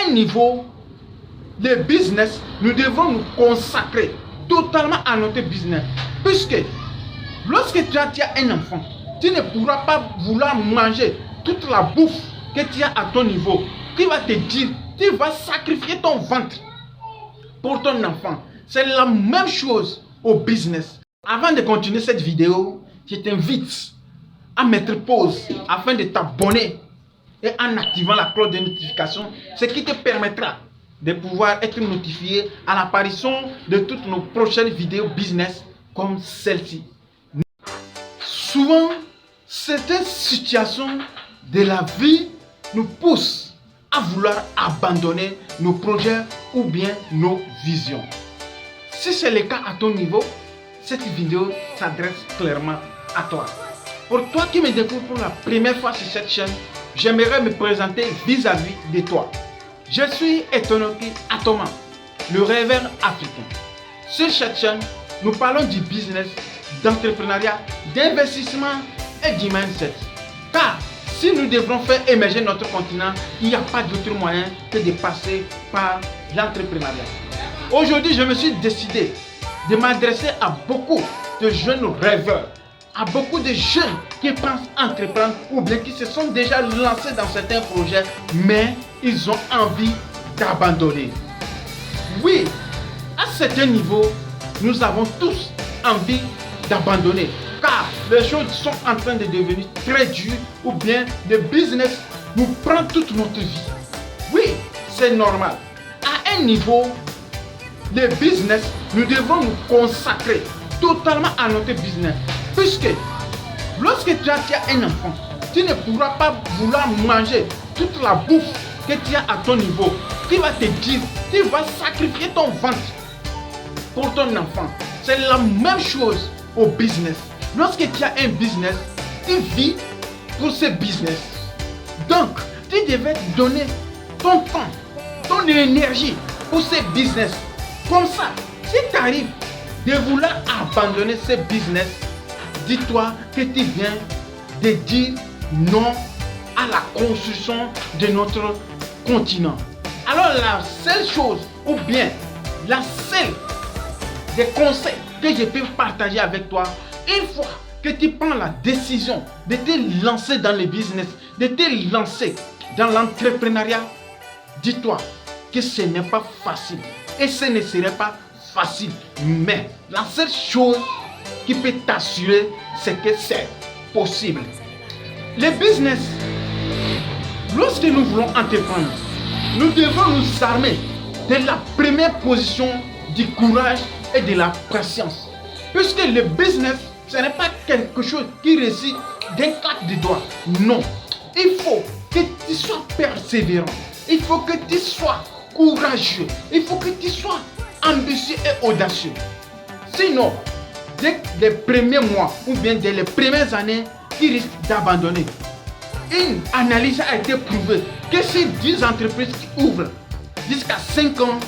un niveau, le business, nous devons nous consacrer totalement à notre business. Puisque lorsque tu as un enfant, tu ne pourras pas vouloir manger toute la bouffe que tu as à ton niveau. Qui va te dire, tu vas sacrifier ton ventre pour ton enfant. C'est la même chose au business. Avant de continuer cette vidéo, je t'invite à mettre pause afin de t'abonner et en activant la cloche de notification, ce qui te permettra de pouvoir être notifié à l'apparition de toutes nos prochaines vidéos business comme celle-ci. Souvent, certaines situations de la vie nous poussent à vouloir abandonner nos projets ou bien nos visions. Si c'est le cas à ton niveau, cette vidéo s'adresse clairement à toi. Pour toi qui me découvre pour la première fois sur cette chaîne, j'aimerais me présenter vis-à-vis de toi. Je suis Etonoki Atoma, le rêveur africain. Sur cette chaîne, nous parlons du business, d'entrepreneuriat, d'investissement et du mindset. Car si nous devons faire émerger notre continent, il n'y a pas d'autre moyen que de passer par l'entrepreneuriat. Aujourd'hui, je me suis décidé de m'adresser à beaucoup de jeunes rêveurs, à beaucoup de jeunes qui pensent entreprendre ou bien qui se sont déjà lancés dans certains projets, mais ils ont envie d'abandonner. Oui, à certains niveaux, nous avons tous envie d'abandonner, car les choses sont en train de devenir très dures ou bien le business nous prend toute notre vie. Oui, c'est normal. À un niveau, le business, nous devons nous consacrer totalement à notre business. Puisque lorsque tu as un enfant, tu ne pourras pas vouloir manger toute la bouffe que tu as à ton niveau. Qui va te dire, tu vas sacrifier ton ventre pour ton enfant. C'est la même chose au business. Lorsque tu as un business, tu vis pour ce business. Donc, tu devais donner ton temps, ton énergie pour ce business. Comme ça, si tu arrives de vouloir abandonner ce business, dis-toi que tu viens de dire non à la construction de notre continent. Alors la seule chose, ou bien la seule des conseils que je peux partager avec toi, une fois que tu prends la décision de te lancer dans le business, de te lancer dans l'entrepreneuriat, dis-toi que ce n'est pas facile et ce ne serait pas facile. Mais la seule chose qui peut t'assurer, c'est que c'est possible. Le business, lorsque nous voulons entreprendre, nous devons nous armer de la première position du courage et de la patience. Puisque le business, ce n'est pas quelque chose qui réussit d'un claque de doigts. Non. Il faut que tu sois persévérant. Il faut que tu sois courageux. Il faut que tu sois ambitieux et audacieux. Sinon, dès les premiers mois ou bien dès les premières années, tu risques d'abandonner. Une analyse a été prouvée que si 10 entreprises qui ouvrent jusqu'à 5 ans,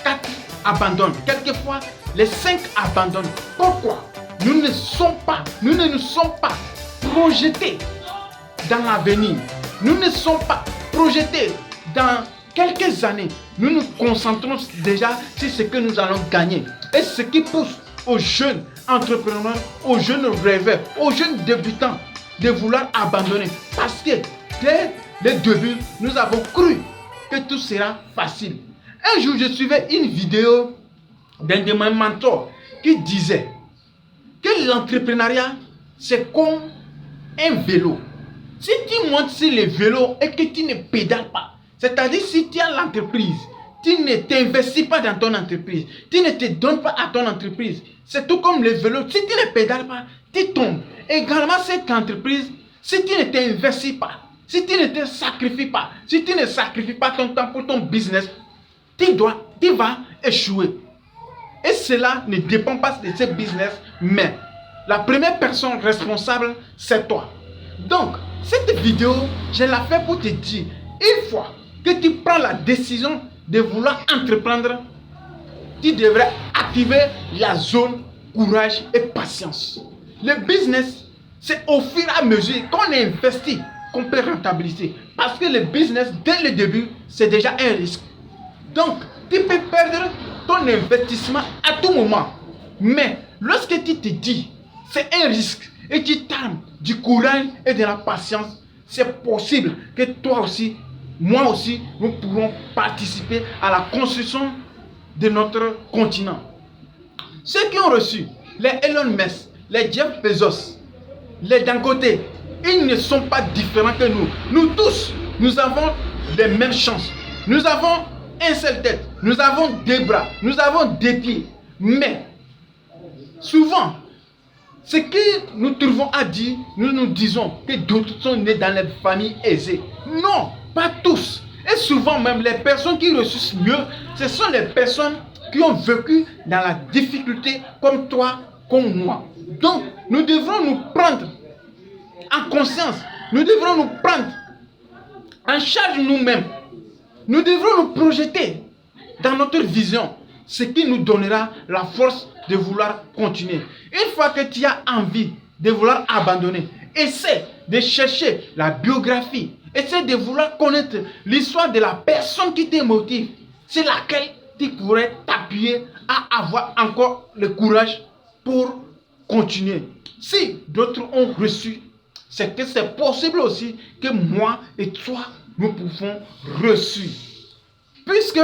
4 abandonnent. Quelquefois, les 5 abandonnent. Pourquoi? Nous ne nous sommes pas projetés dans l'avenir. Nous ne sommes pas projetés dans quelques années. Nous nous concentrons déjà sur ce que nous allons gagner. Et ce qui pousse aux jeunes entrepreneurs, aux jeunes rêveurs, aux jeunes débutants de vouloir abandonner. Parce que dès le début, nous avons cru que tout sera facile. Un jour, je suivais une vidéo d'un de mes mentors qui disait que l'entrepreneuriat, c'est comme un vélo. Si tu montes sur le vélo et que tu ne pédales pas, c'est-à-dire si tu as l'entreprise, tu ne t'investis pas dans ton entreprise, tu ne te donnes pas à ton entreprise, c'est tout comme le vélo. Si tu ne pédales pas, tu tombes. Également cette entreprise, si tu ne t'investis pas, si tu ne te sacrifies pas, si tu ne sacrifies pas ton temps pour ton business, tu vas échouer. Et cela ne dépend pas de ce business, mais la première personne responsable, c'est toi. Donc, cette vidéo, je la fais pour te dire, une fois que tu prends la décision de vouloir entreprendre, tu devrais activer la zone courage et patience. Le business, c'est au fur et à mesure qu'on investit, qu'on peut rentabiliser. Parce que le business, dès le début, c'est déjà un risque. Donc, tu peux perdre ton investissement à tout moment. Mais lorsque tu te dis, c'est un risque, et tu t'armes du courage et de la patience, c'est possible que toi aussi, moi aussi, nous pourrons participer à la construction de notre continent. Ceux qui ont reçu les Elon Musk, les Jeff Bezos, les Dangote, ils ne sont pas différents que nous. Nous tous, nous avons les mêmes chances. Nous avons un seul tête, nous avons deux bras, nous avons deux pieds. Mais souvent, ce que nous trouvons à dire, nous nous disons que d'autres sont nés dans les familles aisées. Non, pas tous. Et souvent même, les personnes qui réussissent mieux, ce sont les personnes qui ont vécu dans la difficulté comme toi, comme moi. Donc, nous devrons nous prendre en conscience. Nous devrons nous prendre en charge nous-mêmes. Nous devrons nous projeter dans notre vision, ce qui nous donnera la force de vouloir continuer. Une fois que tu as envie de vouloir abandonner, essaie de chercher la biographie, essaie de vouloir connaître l'histoire de la personne qui te motive, c'est laquelle tu pourrais t'appuyer à avoir encore le courage pour continuer. Si d'autres ont reçu, c'est que c'est possible aussi que moi et toi, nous pouvons reçu. Puisque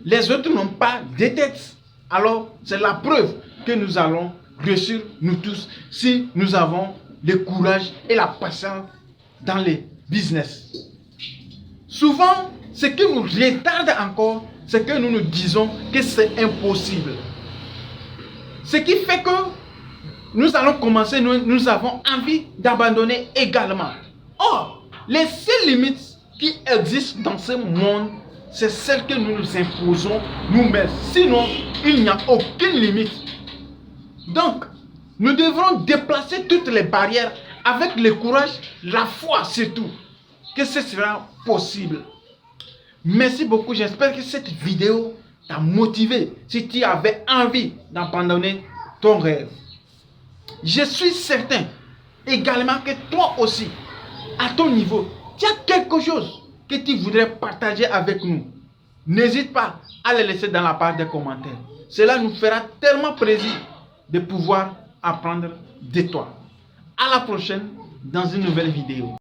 les autres n'ont pas de tête, alors c'est la preuve que nous allons réussir nous tous si nous avons le courage et la patience dans les business. Souvent, ce qui nous retarde encore, c'est que nous nous disons que c'est impossible. Ce qui fait que nous allons commencer, nous avons envie d'abandonner également. Or, les seules limites qui existent dans ce monde, c'est celles que nous nous imposons nous-mêmes. Sinon, il n'y a aucune limite. Donc, nous devrons déplacer toutes les barrières avec le courage, la foi surtout, que ce sera possible. Merci beaucoup. J'espère que cette vidéo t'a motivé si tu avais envie d'abandonner ton rêve. Je suis certain également que toi aussi, à ton niveau, tu as quelque chose que tu voudrais partager avec nous. N'hésite pas à le laisser dans la barre des commentaires. Cela nous fera tellement plaisir de pouvoir apprendre de toi. À la prochaine dans une nouvelle vidéo.